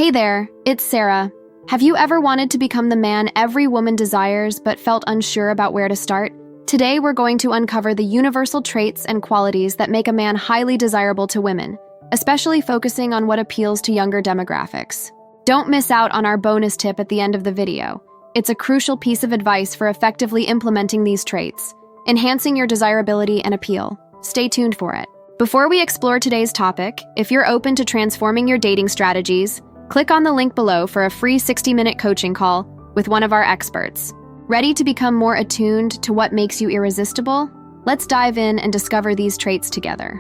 Hey there, it's Sarah. Have you ever wanted to become the man every woman desires but felt unsure about where to start? Today we're going to uncover the universal traits and qualities that make a man highly desirable to women, especially focusing on what appeals to younger demographics. Don't miss out on our bonus tip at the end of the video. It's a crucial piece of advice for effectively implementing these traits, enhancing your desirability and appeal. Stay tuned for it. Before we explore today's topic, if you're open to transforming your dating strategies, click on the link below for a free 60-minute coaching call with one of our experts. Ready to become more attuned to what makes you irresistible? Let's dive in and discover these traits together.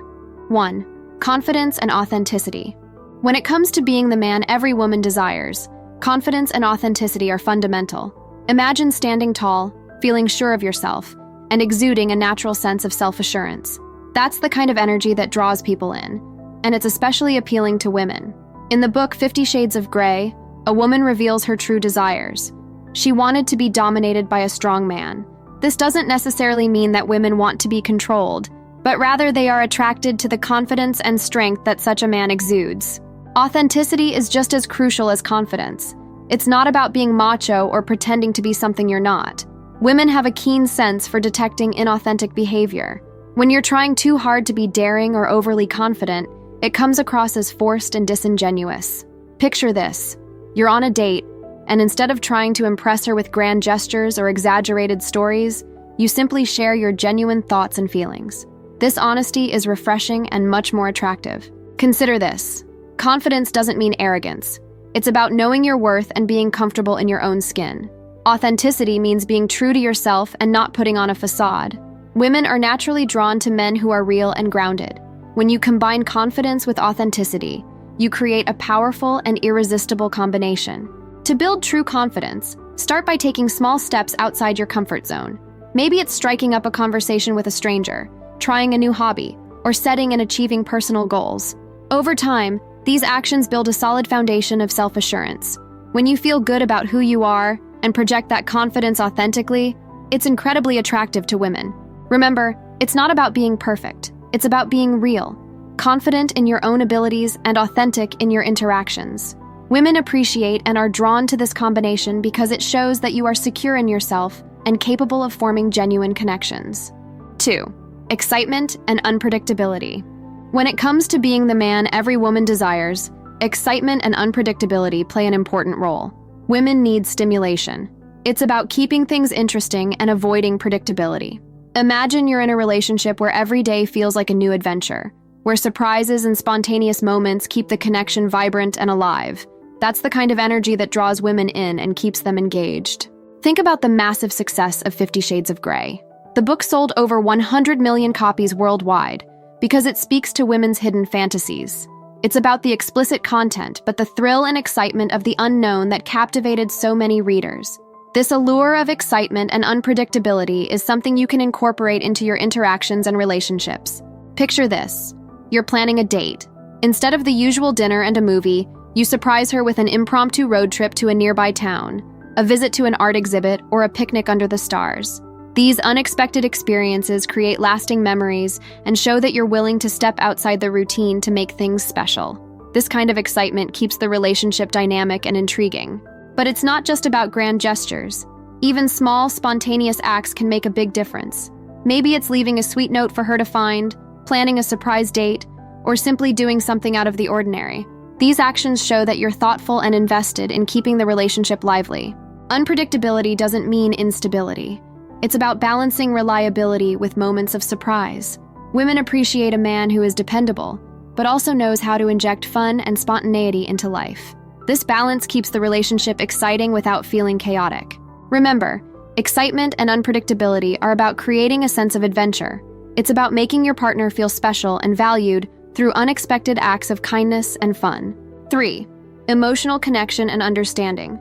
1. Confidence and authenticity. When it comes to being the man every woman desires, confidence and authenticity are fundamental. Imagine standing tall, feeling sure of yourself, and exuding a natural sense of self-assurance. That's the kind of energy that draws people in, and it's especially appealing to women. In the book 50 Shades of Grey, a woman reveals her true desires. She wanted to be dominated by a strong man. This doesn't necessarily mean that women want to be controlled, but rather they are attracted to the confidence and strength that such a man exudes. Authenticity is just as crucial as confidence. It's not about being macho or pretending to be something you're not. Women have a keen sense for detecting inauthentic behavior. When you're trying too hard to be daring or overly confident, it comes across as forced and disingenuous. Picture this. You're on a date, and instead of trying to impress her with grand gestures or exaggerated stories, you simply share your genuine thoughts and feelings. This honesty is refreshing and much more attractive. Consider this. Confidence doesn't mean arrogance. It's about knowing your worth and being comfortable in your own skin. Authenticity means being true to yourself and not putting on a facade. Women are naturally drawn to men who are real and grounded. When you combine confidence with authenticity, you create a powerful and irresistible combination. To build true confidence, start by taking small steps outside your comfort zone. Maybe it's striking up a conversation with a stranger, trying a new hobby, or setting and achieving personal goals. Over time, these actions build a solid foundation of self-assurance. When you feel good about who you are and project that confidence authentically, it's incredibly attractive to women. Remember, it's not about being perfect. It's about being real, confident in your own abilities and authentic in your interactions. Women appreciate and are drawn to this combination because it shows that you are secure in yourself and capable of forming genuine connections. 2. Excitement and unpredictability. When it comes to being the man every woman desires, excitement and unpredictability play an important role. Women need stimulation. It's about keeping things interesting and avoiding predictability. Imagine you're in a relationship where every day feels like a new adventure, where surprises and spontaneous moments keep the connection vibrant and alive. That's the kind of energy that draws women in and keeps them engaged. Think about the massive success of 50 Shades of Grey. The book sold over 100 million copies worldwide because it speaks to women's hidden fantasies. It's about the explicit content, but the thrill and excitement of the unknown that captivated so many readers. This allure of excitement and unpredictability is something you can incorporate into your interactions and relationships. Picture this. You're planning a date. Instead of the usual dinner and a movie, you surprise her with an impromptu road trip to a nearby town, a visit to an art exhibit, or a picnic under the stars. These unexpected experiences create lasting memories and show that you're willing to step outside the routine to make things special. This kind of excitement keeps the relationship dynamic and intriguing. But it's not just about grand gestures. Even small, spontaneous acts can make a big difference. Maybe it's leaving a sweet note for her to find, planning a surprise date, or simply doing something out of the ordinary. These actions show that you're thoughtful and invested in keeping the relationship lively. Unpredictability doesn't mean instability. It's about balancing reliability with moments of surprise. Women appreciate a man who is dependable, but also knows how to inject fun and spontaneity into life. This balance keeps the relationship exciting without feeling chaotic. Remember, excitement and unpredictability are about creating a sense of adventure. It's about making your partner feel special and valued through unexpected acts of kindness and fun. 3. Emotional connection and understanding.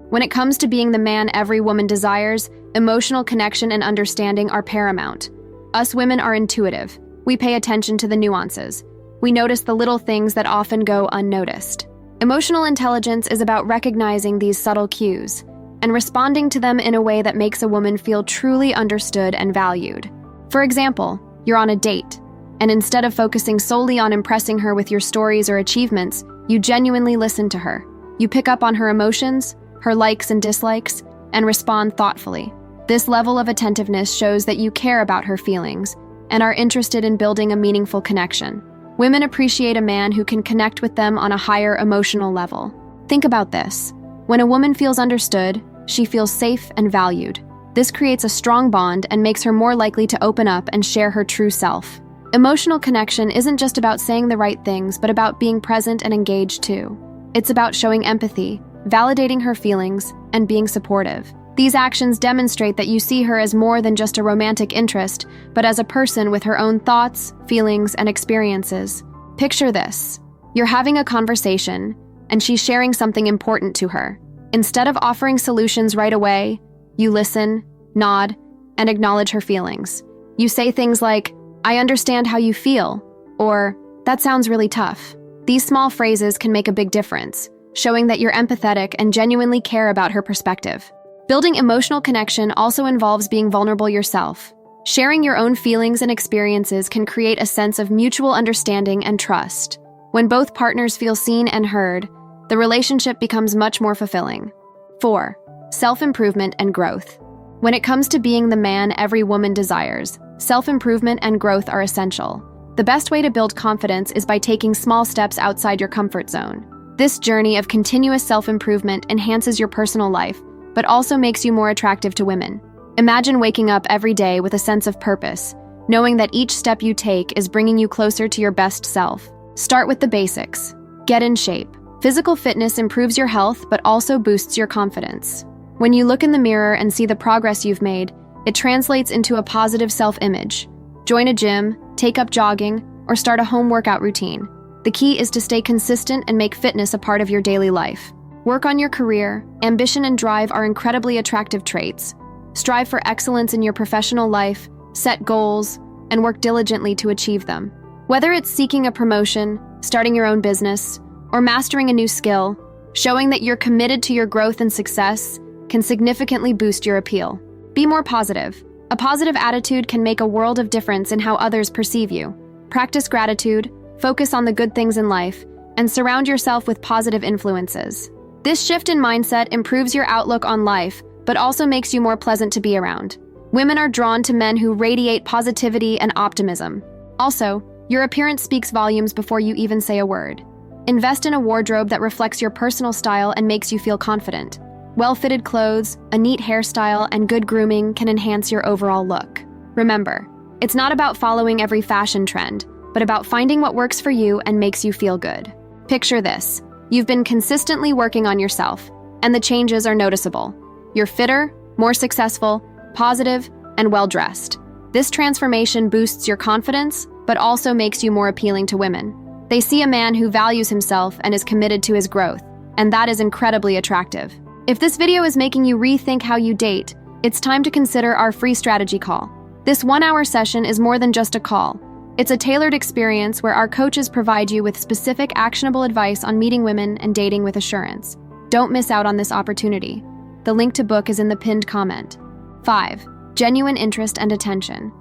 When it comes to being the man every woman desires, emotional connection and understanding are paramount. Us women are intuitive. We pay attention to the nuances. We notice the little things that often go unnoticed. Emotional intelligence is about recognizing these subtle cues and responding to them in a way that makes a woman feel truly understood and valued. For example, you're on a date, and instead of focusing solely on impressing her with your stories or achievements, you genuinely listen to her. You pick up on her emotions, her likes and dislikes, and respond thoughtfully. This level of attentiveness shows that you care about her feelings and are interested in building a meaningful connection. Women appreciate a man who can connect with them on a higher emotional level. Think about this. When a woman feels understood, she feels safe and valued. This creates a strong bond and makes her more likely to open up and share her true self. Emotional connection isn't just about saying the right things, but about being present and engaged too. It's about showing empathy, validating her feelings, and being supportive. These actions demonstrate that you see her as more than just a romantic interest, but as a person with her own thoughts, feelings, and experiences. Picture this. You're having a conversation, and she's sharing something important to her. Instead of offering solutions right away, you listen, nod, and acknowledge her feelings. You say things like, "I understand how you feel," or "That sounds really tough." These small phrases can make a big difference, showing that you're empathetic and genuinely care about her perspective. Building emotional connection also involves being vulnerable yourself. Sharing your own feelings and experiences can create a sense of mutual understanding and trust. When both partners feel seen and heard, the relationship becomes much more fulfilling. 4. Self-improvement and growth. When it comes to being the man every woman desires, self-improvement and growth are essential. The best way to build confidence is by taking small steps outside your comfort zone. This journey of continuous self-improvement enhances your personal life, but also makes you more attractive to women. Imagine waking up every day with a sense of purpose, knowing that each step you take is bringing you closer to your best self. Start with the basics. Get in shape. Physical fitness improves your health, but also boosts your confidence. When you look in the mirror and see the progress you've made, it translates into a positive self-image. Join a gym, take up jogging, or start a home workout routine. The key is to stay consistent and make fitness a part of your daily life. Work on your career. Ambition and drive are incredibly attractive traits. Strive for excellence in your professional life, set goals, and work diligently to achieve them. Whether it's seeking a promotion, starting your own business, or mastering a new skill, showing that you're committed to your growth and success can significantly boost your appeal. Be more positive. A positive attitude can make a world of difference in how others perceive you. Practice gratitude, focus on the good things in life, and surround yourself with positive influences. This shift in mindset improves your outlook on life, but also makes you more pleasant to be around. Women are drawn to men who radiate positivity and optimism. Also, your appearance speaks volumes before you even say a word. Invest in a wardrobe that reflects your personal style and makes you feel confident. Well-fitted clothes, a neat hairstyle, and good grooming can enhance your overall look. Remember, it's not about following every fashion trend, but about finding what works for you and makes you feel good. Picture this. You've been consistently working on yourself, and the changes are noticeable. You're fitter, more successful, positive, and well-dressed. This transformation boosts your confidence, but also makes you more appealing to women. They see a man who values himself and is committed to his growth, and that is incredibly attractive. If this video is making you rethink how you date, it's time to consider our free strategy call. This 1-hour session is more than just a call. It's a tailored experience where our coaches provide you with specific, actionable advice on meeting women and dating with assurance. Don't miss out on this opportunity. The link to book is in the pinned comment. 5. Genuine interest and attention.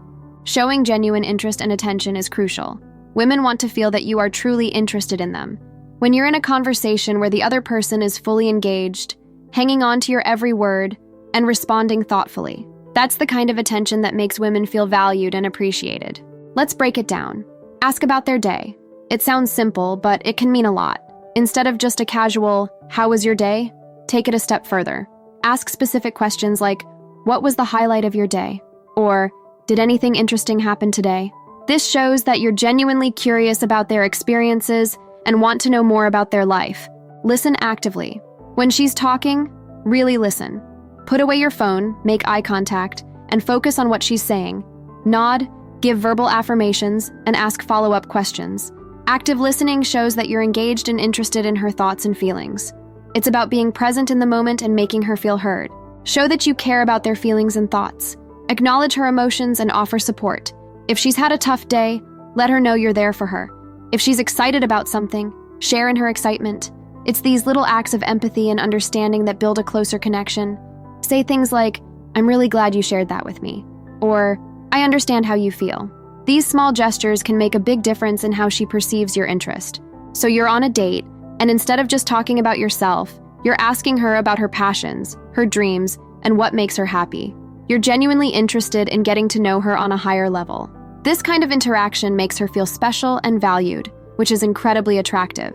Showing genuine interest and attention is crucial. Women want to feel that you are truly interested in them. When you're in a conversation where the other person is fully engaged, hanging on to your every word, and responding thoughtfully, that's the kind of attention that makes women feel valued and appreciated. Let's break it down. Ask about their day. It sounds simple, but it can mean a lot. Instead of just a casual, "How was your day?" take it a step further. Ask specific questions like, "What was the highlight of your day?" Or, "Did anything interesting happen today?" This shows that you're genuinely curious about their experiences and want to know more about their life. Listen actively. When she's talking, really listen. Put away your phone, make eye contact, and focus on what she's saying. Nod, give verbal affirmations, and ask follow-up questions. Active listening shows that you're engaged and interested in her thoughts and feelings. It's about being present in the moment and making her feel heard. Show that you care about their feelings and thoughts. Acknowledge her emotions and offer support. If she's had a tough day, let her know you're there for her. If she's excited about something, share in her excitement. It's these little acts of empathy and understanding that build a closer connection. Say things like, "I'm really glad you shared that with me," or "I understand how you feel." These small gestures can make a big difference in how she perceives your interest. So you're on a date, And instead of just talking about yourself, you're asking her about her passions, her dreams, and what makes her happy. You're genuinely interested in getting to know her on a higher level. This kind of interaction makes her feel special and valued, which is incredibly attractive.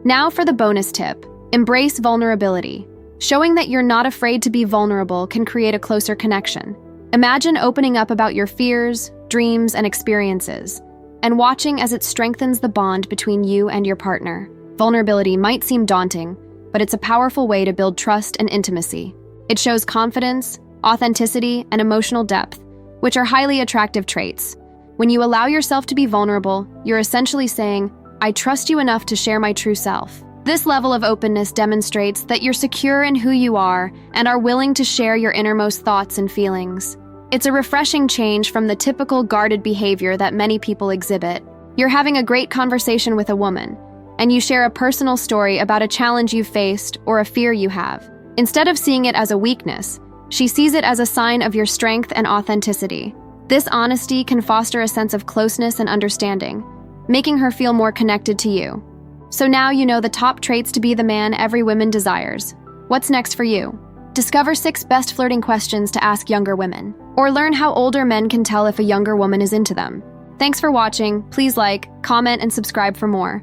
Now for the bonus tip: embrace vulnerability. Showing that you're not afraid to be vulnerable can create a closer connection. Imagine opening up about your fears, dreams, and experiences, and watching as it strengthens the bond between you and your partner. Vulnerability might seem daunting, but it's a powerful way to build trust and intimacy. It shows confidence, authenticity, and emotional depth, which are highly attractive traits. When you allow yourself to be vulnerable, you're essentially saying, "I trust you enough to share my true self." This level of openness demonstrates that you're secure in who you are and are willing to share your innermost thoughts and feelings. It's a refreshing change from the typical guarded behavior that many people exhibit. You're having a great conversation with a woman, and you share a personal story about a challenge you've faced or a fear you have. Instead of seeing it as a weakness, she sees it as a sign of your strength and authenticity. This honesty can foster a sense of closeness and understanding, making her feel more connected to you. So now you know the top traits to be the man every woman desires. What's next for you? Discover 6 best flirting questions to ask younger women, or learn how older men can tell if a younger woman is into them. Thanks for watching. Please like, comment, and subscribe for more.